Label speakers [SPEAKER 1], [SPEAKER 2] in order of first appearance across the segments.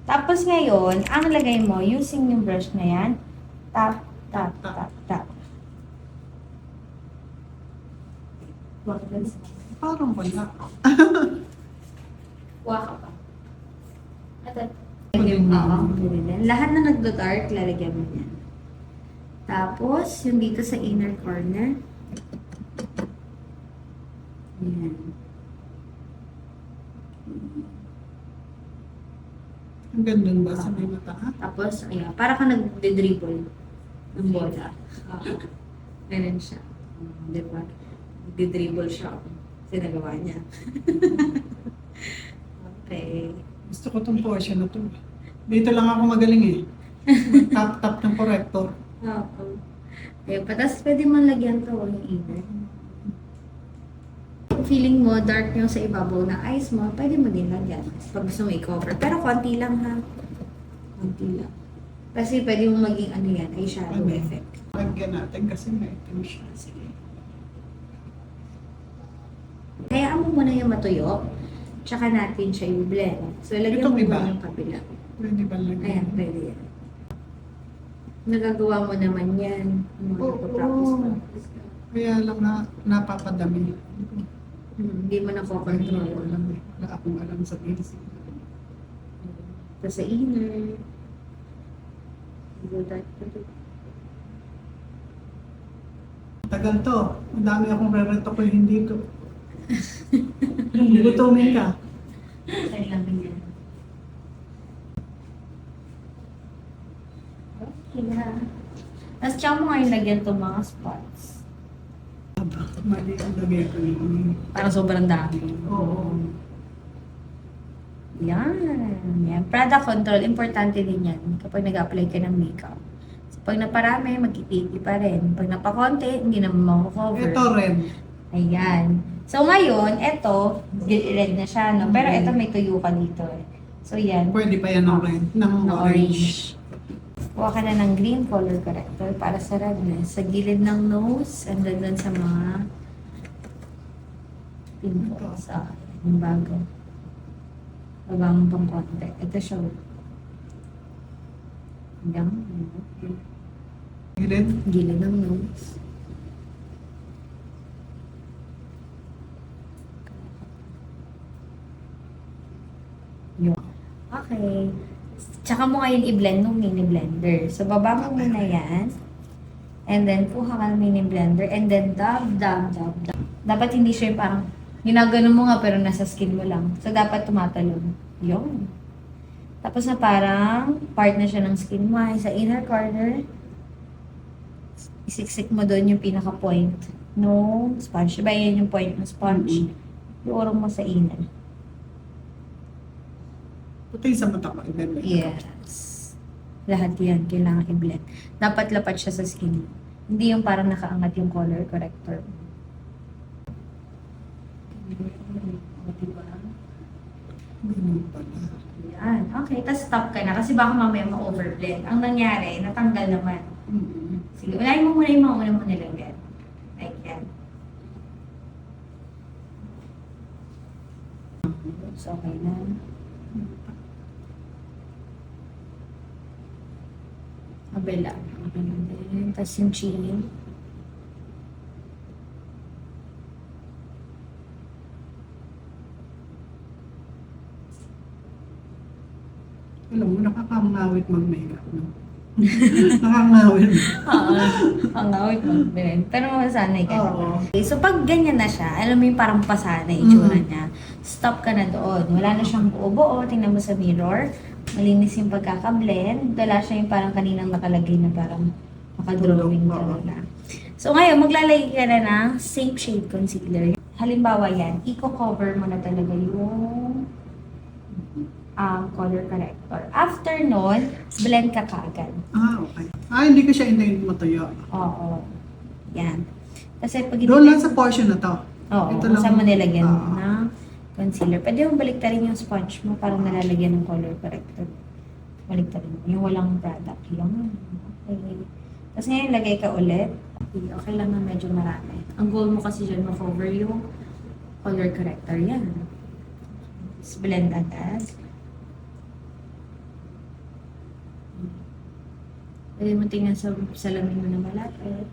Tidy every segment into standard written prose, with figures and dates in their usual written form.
[SPEAKER 1] Tapos ngayon, ang lagay mo, using yung brush na yan, tap, tap, tap, tap.
[SPEAKER 2] Parang wala.
[SPEAKER 1] Kuha ka pa. Oo, lahat na nagdo-dark, lalagyan mo yan. Tapos, yung dito sa inner corner. Yan.
[SPEAKER 2] Ang ganda ba sa may mata, ha?
[SPEAKER 1] Tapos, ayan, para ka nagde-dribble ng bola. Ganun siya. Diba? Nagde-dribble siya. Kasi nagawa niya. Okay.
[SPEAKER 2] Gusto ko tong portion na to. Dito lang ako magaling eh. Tap-tap ng corrector.
[SPEAKER 1] Oo. Okay, patas pwede mo lagyan to yung inner. Kung feeling mo dark yung sa ibabaw na eyes mo, pwede mo din lagyan. Pag gusto mo i-cover. Pero konti lang ha. Konti lang. Kasi pwede mo maging ano yan, eyeshadow
[SPEAKER 2] Ano?
[SPEAKER 1] effect.
[SPEAKER 2] Lagyan natin kasi may itim siya.
[SPEAKER 1] Sige. Kaya mo muna yung matuyo, tsaka natin siya yung blend. So, lagyan
[SPEAKER 2] Itong
[SPEAKER 1] mo
[SPEAKER 2] iba?
[SPEAKER 1] muna yung kabila.
[SPEAKER 2] Pwede ba lagyan?
[SPEAKER 1] Ayan, pwede yan. Nagagawa mo naman yan. Yung mga
[SPEAKER 2] Oo.
[SPEAKER 1] practice.
[SPEAKER 2] Kaya lang na napapadami.
[SPEAKER 1] Hindi mo nakokontrol.
[SPEAKER 2] Wala akong alam sa basic.
[SPEAKER 1] Tapos sa inner.
[SPEAKER 2] Tagal to. Ang dami akong re-rento ko hindi to. Gugutumin ka.
[SPEAKER 1] Kailangan yan. Okay na. Tapos tsaka mo ngayon lagyan itong mga spots.
[SPEAKER 2] Mali ang lagay ko yun.
[SPEAKER 1] Para sobrang dami.
[SPEAKER 2] Oo.
[SPEAKER 1] Yan. Yan. Product control, importante din yan kapag nag-apply ka ng makeup. So, pag naparami, magkikiti pa rin. Pag napakonti, hindi naman mako-cover.
[SPEAKER 2] Ito red.
[SPEAKER 1] Ayan. So, ngayon, ito, red na siya, no? Pero ito may tuyo ka dito, eh. So, yan.
[SPEAKER 2] Pwede pa yan ng red. Ng
[SPEAKER 1] Na
[SPEAKER 2] orange.
[SPEAKER 1] Kuha ka na ng green color corrector para sa redness. Sa gilid ng nose, and then dun sa mga pimples. Ah, yung bago. Baba mo pang konti. Ito siya. Yan.
[SPEAKER 2] Gilid.
[SPEAKER 1] Gilid ng nose. Yun. Okay. Tsaka mo ngayon i-blend ng mini blender. So, baba mo muna yan. And then, kuha ka ng mini blender. And then, dab. Dapat hindi siya yung parang, ginagano mo nga pero nasa skin mo lang. So, dapat tumatalon. Yun. Tapos na parang part na siya ng skin mo. Ay, sa inner corner, isiksik mo doon yung pinaka-point no sponge. Diba yan yung point ng sponge? Iurong mo sa inner.
[SPEAKER 2] Puti sa mata ko. I-blend.
[SPEAKER 1] Yes. Lahat yan, kailangan i-blend. Dapat lapat siya sa skin. Hindi yung parang nakaangat yung color corrector. Diba?
[SPEAKER 2] Ganun pala.
[SPEAKER 1] Yan. Okay, tapos stop ka na kasi baka mamaya ma-overblend. Ang nangyari, natanggal naman. Sige, unahin mo muna yung mga una mo nilagyan. Like yan. So, okay na. Kabila. Okay na din. Tapos yung chin.
[SPEAKER 2] Alam mo, nakakangawit mag-makeup. No? Nakakangawit.
[SPEAKER 1] Oo. Ang awit mo. Pero masanay ka na.
[SPEAKER 2] Oo.
[SPEAKER 1] Okay, so pag ganyan na siya, alam mo yung parang pasanay itsura niya, stop ka na doon. Wala na siyang buo-buo. Tingnan mo sa mirror. Malinis yung pagkaka-blend. Wala siya yung parang kaninang nakalagay na parang nakadrawing ka na. So ngayon, maglalagay ka na ng same shade concealer. Halimbawa yan, i-cover mo na talaga yung color corrector. After nun, blend ka kaagad.
[SPEAKER 2] Okay. Hindi ko siya intayin matuyo.
[SPEAKER 1] Oo. Yan. Kasi pag
[SPEAKER 2] Doon lang sa portion na to.
[SPEAKER 1] Oo,
[SPEAKER 2] Ito lang.
[SPEAKER 1] sa mo nilagyan
[SPEAKER 2] Oo.
[SPEAKER 1] na concealer. Pwede mo baliktarin yung sponge mo para nalalagyan ng color corrector. Baliktarin mo. Yung walang product. Yung, okay. Tapos ngayon, lagay ka ulit. Okay lang na medyo marami. Ang goal mo kasi dyan, ma-cover yung color corrector. Yan. Tapos blend agad. Pwede mo tingnan sa salamin mo na malapit.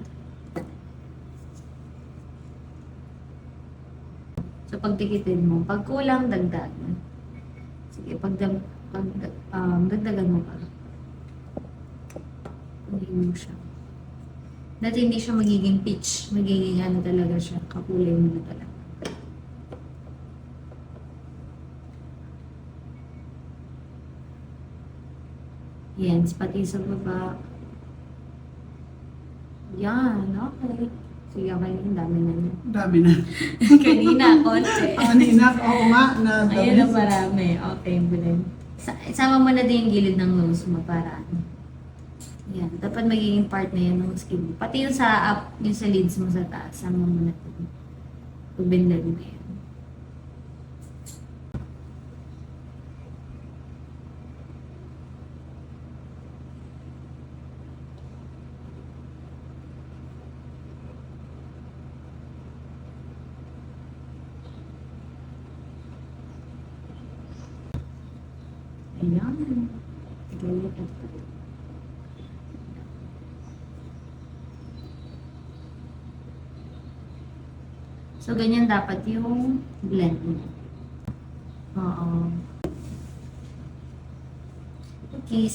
[SPEAKER 1] So, pagtikitin mo, pag kulang, dagdag. Sige, dagdagan mo pa. Pagdagan mo siya. Dati hindi siya magiging pitch. Magiging ano talaga siya. Kakulay mo na talaga. Yan, pati sa baba. Yan, okay. Sige, okay lang. Dami na yun.
[SPEAKER 2] Dami na.
[SPEAKER 1] Kanina, konti.
[SPEAKER 2] Kanina, oo nga, na
[SPEAKER 1] Ayun ang marami. Okay, Belen. Isama mo na din yung gilid ng nose mo para ano. Yan. Dapat magiging part na yan ng skin mo. Pati yung sa up, yung sa lids mo sa taas. Sama mo na din. Pag-blend mo yan. Ayan. Galit at so, ganyan dapat yung blend mo. Oo. Okay,